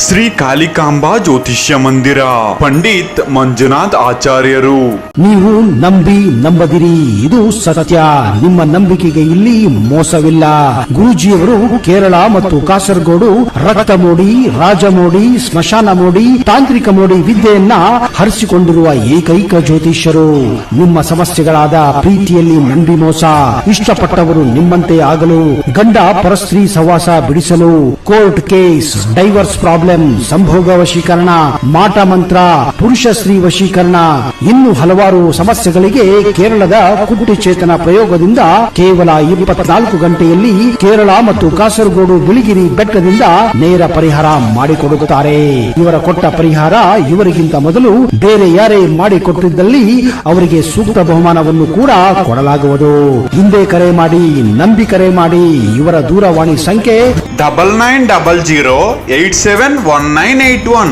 ಶ್ರೀ ಕಾಲಿಕಾಂಬಾ ಜ್ಯೋತಿಷ್ಯ ಮಂದಿರ, ಪಂಡಿತ್ ಮಂಜುನಾಥ್ ಆಚಾರ್ಯರು. ನೀವು ನಂಬದಿರಿ, ಇದು ಸತ್ಯ. ನಿಮ್ಮ ನಂಬಿಕೆಗೆ ಇಲ್ಲಿ ಮೋಸವಿಲ್ಲ. ಗುರೂಜಿಯವರು ಕೇರಳ ಮತ್ತು ಕಾಸರಗೋಡು ರಕ್ತ ಮೋಡಿ, ರಾಜಮೋಡಿ, ಸ್ಮಶಾನ ಮೋಡಿ, ತಾಂತ್ರಿಕ ಮೋಡಿ ವಿದ್ಯೆಯನ್ನ ಹರಿಸಿಕೊಂಡಿರುವ ಏಕೈಕ ಜ್ಯೋತಿಷ್ಯರು. ನಿಮ್ಮ ಸಮಸ್ಯೆಗಳಾದ ಪ್ರೀತಿಯಲ್ಲಿ ನಂಬಿ ಮೋಸ, ಇಷ್ಟಪಟ್ಟವರು ನಿಮ್ಮಂತೆ ಆಗಲು, ಗಂಡ ಪರಸ್ತ್ರೀ ಸಹವಾಸ ಬಿಡಿಸಲು, ಕೋರ್ಟ್ ಕೇಸ್, ಡೈವರ್ಸ್ ಪ್ರಾಬ್ಲಮ್, ಸಂಭೋಗ ವಶೀಕರಣ, ಮಾಟ ಮಂತ್ರ, ಪುರುಷ ಸ್ತ್ರೀ ವಶೀಕರಣ, ಇನ್ನು ಹಲವಾರು ಸಮಸ್ಯೆಗಳಿಗೆ ಕೇರಳದ ಕುಟ್ಟಿ ಚೇತನ ಪ್ರಯೋಗದಿಂದ ಕೇವಲ 24 ಗಂಟೆಯಲ್ಲಿ ಕೇರಳ ಮತ್ತು ಕಾಸರಗೋಡು ಬಿಳಿಗಿರಿ ಬೆಟ್ಟದಿಂದ ನೇರ ಪರಿಹಾರ ಮಾಡಿಕೊಡುತ್ತಾರೆ. ಇವರ ಕೊಟ್ಟ ಪರಿಹಾರ ಇವರಿಗಿಂತ ಮೊದಲು ಬೇರೆ ಯಾರೇ ಮಾಡಿಕೊಟ್ಟಿದ್ದಲ್ಲಿ ಅವರಿಗೆ ಸೂಕ್ತ ಬಹುಮಾನವನ್ನು ಕೂಡ ಕೊಡಲಾಗುವುದು. ಹಿಂದೆ ಕರೆ ಮಾಡಿ, ನಂಬಿ ಕರೆ ಮಾಡಿ. ಇವರ ದೂರವಾಣಿ ಸಂಖ್ಯೆ 9900871981.